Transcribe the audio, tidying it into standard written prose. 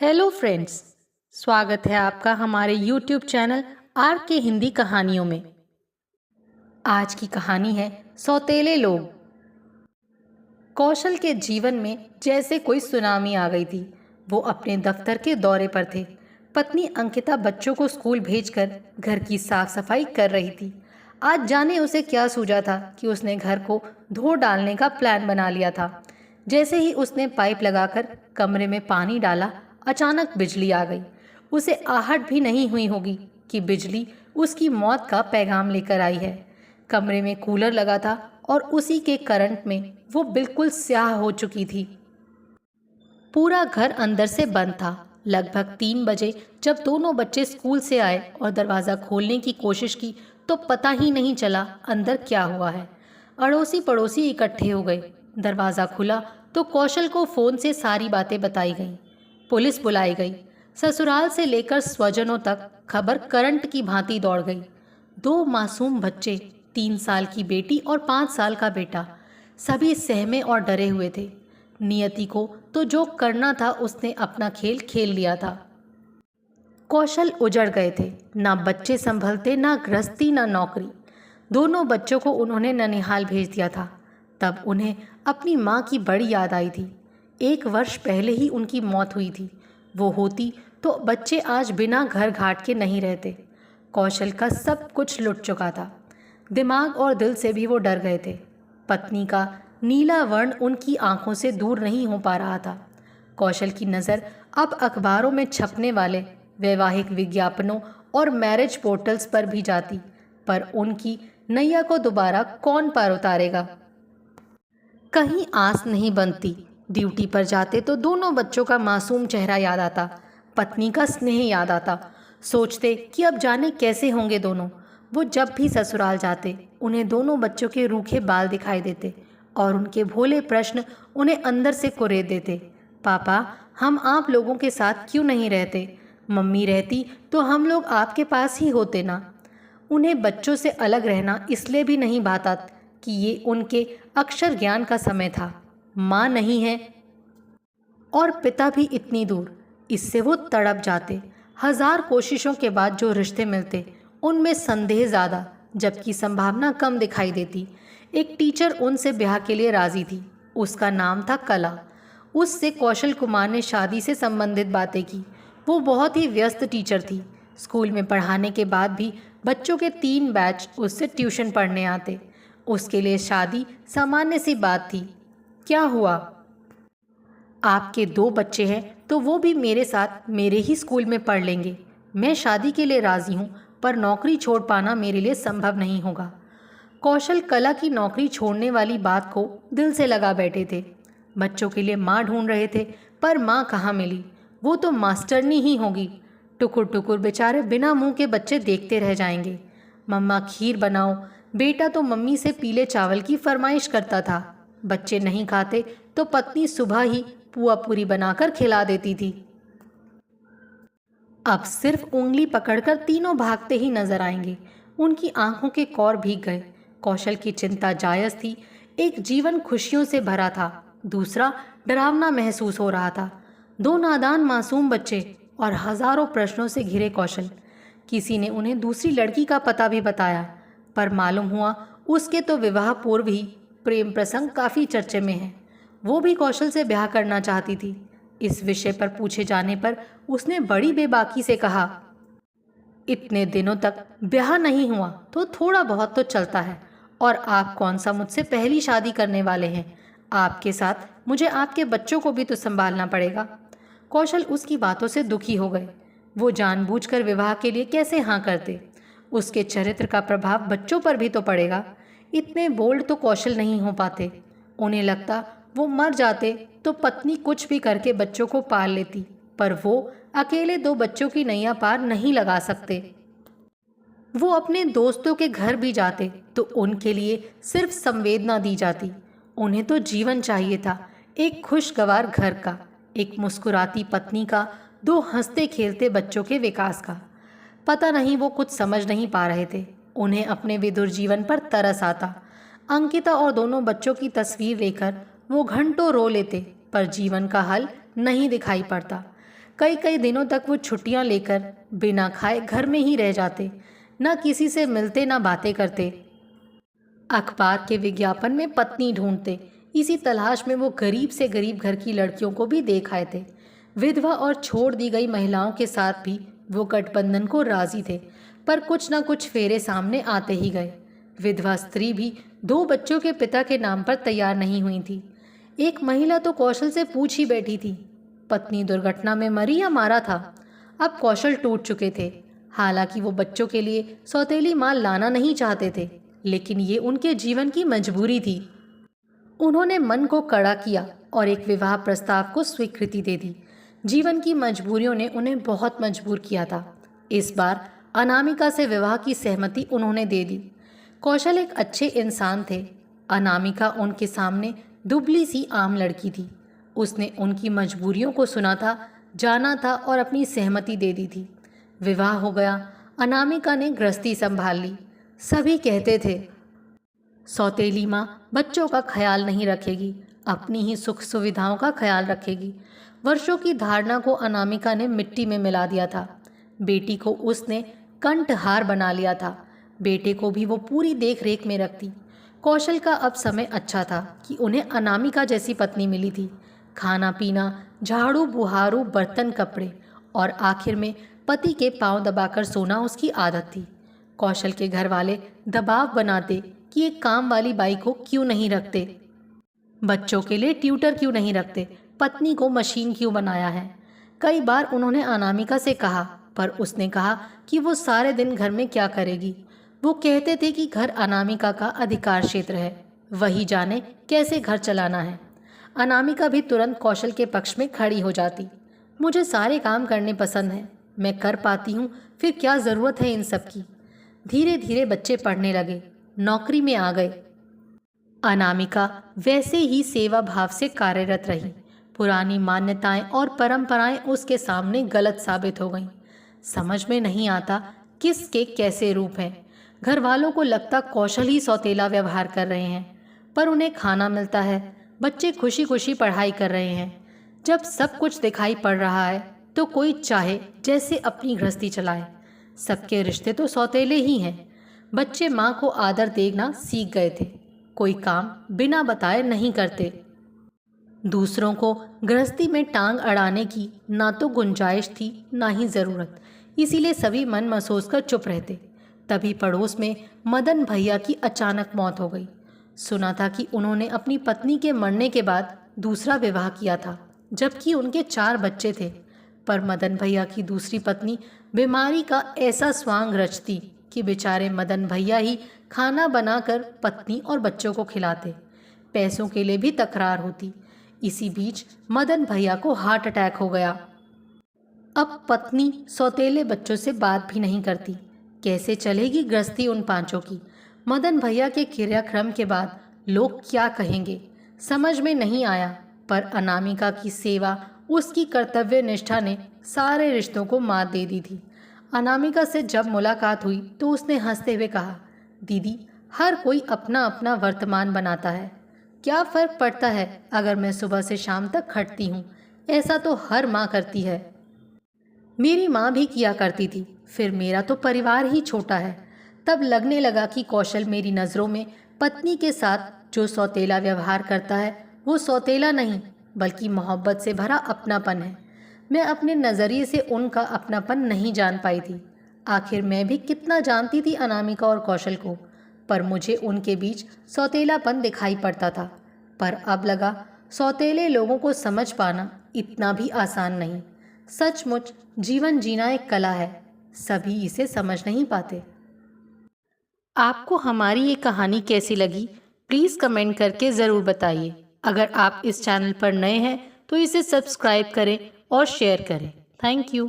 Hello friends. स्वागत है आपका हमारे यूट्यूब चैनल आर के हिंदी कहानियों में। आज की कहानी है सौतेले लोग। कौशल के जीवन में जैसे कोई सुनामी आ गई थी। वो अपने दफ्तर के दौरे पर थे। पत्नी अंकिता बच्चों को स्कूल भेजकर घर की साफ सफाई कर रही थी। आज जाने उसे क्या सूझा था कि उसने घर को धो डालने का प्लान बना लिया था। जैसे ही उसने पाइप लगाकर कमरे में पानी डाला, अचानक बिजली आ गई। उसे आहट भी नहीं हुई होगी कि बिजली उसकी मौत का पैगाम लेकर आई है। कमरे में कूलर लगा था और उसी के करंट में वो बिल्कुल स्याह हो चुकी थी। पूरा घर अंदर से बंद था। लगभग 3 बजे जब दोनों बच्चे स्कूल से आए और दरवाज़ा खोलने की कोशिश की तो पता ही नहीं चला अंदर क्या हुआ है। अड़ोसी पड़ोसी इकट्ठे हो गए। दरवाज़ा खुला तो कौशल को फ़ोन से सारी बातें बताई गईं। पुलिस बुलाई गई। ससुराल से लेकर स्वजनों तक खबर करंट की भांति दौड़ गई। 2 मासूम बच्चे, 3 साल की बेटी और 5 साल का बेटा, सभी सहमे और डरे हुए थे। नियति को तो जो करना था उसने अपना खेल खेल लिया था। कौशल उजड़ गए थे। ना बच्चे संभलते, ना गृहस्थी, ना नौकरी। दोनों बच्चों को उन्होंने ननिहाल भेज दिया था। तब उन्हें अपनी माँ की बड़ी याद आई थी। 1 वर्ष पहले ही उनकी मौत हुई थी। वो होती तो बच्चे आज बिना घर घाट के नहीं रहते। कौशल का सब कुछ लुट चुका था। दिमाग और दिल से भी वो डर गए थे। पत्नी का नीला वर्ण उनकी आंखों से दूर नहीं हो पा रहा था। कौशल की नज़र अब अखबारों में छपने वाले वैवाहिक विज्ञापनों और मैरिज पोर्टल्स पर भी जाती, पर उनकी नैया को दोबारा कौन पार उतारेगा। कहीं आस नहीं बनती। ड्यूटी पर जाते तो दोनों बच्चों का मासूम चेहरा याद आता, पत्नी का स्नेह याद आता। सोचते कि अब जाने कैसे होंगे दोनों। वो जब भी ससुराल जाते उन्हें दोनों बच्चों के रूखे बाल दिखाई देते और उनके भोले प्रश्न उन्हें अंदर से कुरेद देते। पापा, हम आप लोगों के साथ क्यों नहीं रहते? मम्मी रहती तो हम लोग आपके पास ही होते ना। उन्हें बच्चों से अलग रहना इसलिए भी नहीं भाता कि ये उनके अक्षर ज्ञान का समय था। माँ नहीं है और पिता भी इतनी दूर, इससे वो तड़प जाते। 1000 कोशिशों के बाद जो रिश्ते मिलते उनमें संदेह ज़्यादा, जबकि संभावना कम दिखाई देती। एक टीचर उनसे ब्याह के लिए राज़ी थी। उसका नाम था कला। उससे कौशल कुमार ने शादी से संबंधित बातें की। वो बहुत ही व्यस्त टीचर थी। स्कूल में पढ़ाने के बाद भी बच्चों के 3 बैच उससे ट्यूशन पढ़ने आते। उसके लिए शादी सामान्य सी बात थी। क्या हुआ? आपके 2 बच्चे हैं तो वो भी मेरे साथ मेरे ही स्कूल में पढ़ लेंगे। मैं शादी के लिए राज़ी हूँ, पर नौकरी छोड़ पाना मेरे लिए संभव नहीं होगा। कौशल कला की नौकरी छोड़ने वाली बात को दिल से लगा बैठे थे। बच्चों के लिए माँ ढूंढ रहे थे, पर माँ कहाँ मिली। वो तो मास्टरनी ही होगी। टुकुर टुकुर बेचारे बिना मुंह के बच्चे देखते रह जाएंगे। मम्मा खीर बनाओ। बेटा तो मम्मी से पीले चावल की फरमाइश करता था। बच्चे नहीं खाते तो पत्नी सुबह ही पुआ पूरी बनाकर खिला देती थी। अब सिर्फ उंगली पकड़कर तीनों भागते ही नजर आएंगे। उनकी आंखों के कौर भीग गए। कौशल की चिंता जायज थी। एक जीवन खुशियों से भरा था, दूसरा डरावना महसूस हो रहा था। 2 नादान मासूम बच्चे और हजारों प्रश्नों से घिरे कौशल। किसी ने उन्हें दूसरी लड़की का पता भी बताया, पर मालूम हुआ उसके तो विवाह पूर्व ही प्रेम प्रसंग काफ़ी चर्चे में है। वो भी कौशल से ब्याह करना चाहती थी। इस विषय पर पूछे जाने पर उसने बड़ी बेबाकी से कहा, इतने दिनों तक ब्याह नहीं हुआ तो थोड़ा बहुत तो चलता है। और आप कौन सा मुझसे पहली शादी करने वाले हैं? आपके साथ मुझे आपके बच्चों को भी तो संभालना पड़ेगा। कौशल उसकी बातों से दुखी हो गए। वो जानबूझकर विवाह के लिए कैसे हाँ करते? उसके चरित्र का प्रभाव बच्चों पर भी तो पड़ेगा। इतने बोल्ड तो कौशल नहीं हो पाते। उन्हें लगता वो मर जाते तो पत्नी कुछ भी करके बच्चों को पाल लेती, पर वो अकेले 2 बच्चों की नैया पार नहीं लगा सकते। वो अपने दोस्तों के घर भी जाते तो उनके लिए सिर्फ संवेदना दी जाती। उन्हें तो जीवन चाहिए था, एक खुशगवार घर का, एक मुस्कुराती पत्नी का, 2 हंसते खेलते बच्चों के विकास का। पता नहीं वो कुछ समझ नहीं पा रहे थे। उन्हें अपने विधुर जीवन पर तरस आता। अंकिता और दोनों बच्चों की तस्वीर लेकर वो घंटों रो लेते, पर जीवन का हल नहीं दिखाई पड़ता। कई कई दिनों तक वो छुट्टियां लेकर बिना खाए घर में ही रह जाते, न किसी से मिलते न बातें करते। अखबार के विज्ञापन में पत्नी ढूंढते, इसी तलाश में वो गरीब से गरीब घर की लड़कियों को भी देख आए थे। विधवा और छोड़ दी गई महिलाओं के साथ भी वो गठबंधन को राजी थे, पर कुछ न कुछ फेरे सामने आते ही गए। विधवा स्त्री भी 2 बच्चों के पिता के नाम पर तैयार नहीं हुई थी। एक महिला तो कौशल से पूछ ही बैठी थी, पत्नी दुर्घटना में मरी या मारा था। अब कौशल टूट चुके थे। हालांकि वो बच्चों के लिए सौतेली माँ लाना नहीं चाहते थे, लेकिन ये उनके जीवन की मजबूरी थी। उन्होंने मन को कड़ा किया और एक विवाह प्रस्ताव को स्वीकृति दे दी। जीवन की मजबूरियों ने उन्हें बहुत मजबूर किया था। इस बार अनामिका से विवाह की सहमति उन्होंने दे दी। कौशल एक अच्छे इंसान थे। अनामिका उनके सामने दुबली सी आम लड़की थी। उसने उनकी मजबूरियों को सुना था, जाना था और अपनी सहमति दे दी थी। विवाह हो गया। अनामिका ने गृहस्थी संभाल ली। सभी कहते थे, सौतेली माँ बच्चों का ख्याल नहीं रखेगी, अपनी ही सुख सुविधाओं का ख्याल रखेगी। वर्षों की धारणा को अनामिका ने मिट्टी में मिला दिया था। बेटी को उसने कंठहार बना लिया था। बेटे को भी वो पूरी देख रेख में रखती। कौशल का अब समय अच्छा था कि उन्हें अनामिका जैसी पत्नी मिली थी। खाना पीना, झाड़ू बुहारू, बर्तन कपड़े और आखिर में पति के पांव दबाकर सोना उसकी आदत थी। कौशल के घर वाले दबाव बनाते कि एक काम वाली बाई को क्यों नहीं रखते, बच्चों के लिए ट्यूटर क्यों नहीं रखते, पत्नी को मशीन क्यों बनाया है। कई बार उन्होंने अनामिका से कहा, पर उसने कहा कि वो सारे दिन घर में क्या करेगी। वो कहते थे कि घर अनामिका का अधिकार क्षेत्र है, वही जाने कैसे घर चलाना है। अनामिका भी तुरंत कौशल के पक्ष में खड़ी हो जाती। मुझे सारे काम करने पसंद हैं, मैं कर पाती हूँ, फिर क्या ज़रूरत है इन सब की। धीरे धीरे बच्चे पढ़ने लगे, नौकरी में आ गए। अनामिका वैसे ही सेवा भाव से कार्यरत रही। पुरानी मान्यताएं और परंपराएं उसके सामने गलत साबित हो गईं। समझ में नहीं आता किसके कैसे रूप हैं। घर वालों को लगता कौशल ही सौतेला व्यवहार कर रहे हैं, पर उन्हें खाना मिलता है, बच्चे खुशी खुशी पढ़ाई कर रहे हैं। जब सब कुछ दिखाई पड़ रहा है तो कोई चाहे जैसे अपनी गृहस्थी चलाए। सबके रिश्ते तो सौतेले ही हैं। बच्चे माँ को आदर देना सीख गए थे। कोई काम बिना बताए नहीं करते। दूसरों को गृहस्थी में टांग अड़ाने की ना तो गुंजाइश थी ना ही ज़रूरत, इसीलिए सभी मन मसोस कर चुप रहते। तभी पड़ोस में मदन भैया की अचानक मौत हो गई। सुना था कि उन्होंने अपनी पत्नी के मरने के बाद दूसरा विवाह किया था, जबकि उनके 4 बच्चे थे। पर मदन भैया की दूसरी पत्नी बीमारी का ऐसा स्वांग रचती कि बेचारे मदन भैया ही खाना बनाकर पत्नी और बच्चों को खिलाते। पैसों के लिए भी तकरार होती। इसी बीच मदन भैया को हार्ट अटैक हो गया। अब पत्नी सौतेले बच्चों से बात भी नहीं करती। कैसे चलेगी गृहस्थी उन 5 की। मदन भैया के क्रियाक्रम के बाद लोग क्या कहेंगे, समझ में नहीं आया। पर अनामिका की सेवा, उसकी कर्तव्य निष्ठा ने सारे रिश्तों को मात दे दी थी। अनामिका से जब मुलाकात हुई तो उसने हंसते हुए कहा, दीदी, हर कोई अपना अपना वर्तमान बनाता है। क्या फ़र्क पड़ता है अगर मैं सुबह से शाम तक खटती हूँ। ऐसा तो हर माँ करती है। मेरी माँ भी किया करती थी। फिर मेरा तो परिवार ही छोटा है। तब लगने लगा कि कौशल मेरी नज़रों में पत्नी के साथ जो सौतेला व्यवहार करता है वो सौतेला नहीं बल्कि मोहब्बत से भरा अपनापन है। मैं अपने नज़रिए से उनका अपनापन नहीं जान पाई थी। आखिर मैं भी कितना जानती थी अनामिका और कौशल को, पर मुझे उनके बीच सौतेलापन दिखाई पड़ता था। पर अब लगा सौतेले लोगों को समझ पाना इतना भी आसान नहीं। सचमुच जीवन जीना एक कला है, सभी इसे समझ नहीं पाते। आपको हमारी ये कहानी कैसी लगी, प्लीज़ कमेंट करके ज़रूर बताइए। अगर आप इस चैनल पर नए हैं तो इसे सब्सक्राइब करें और शेयर करें। Thank you.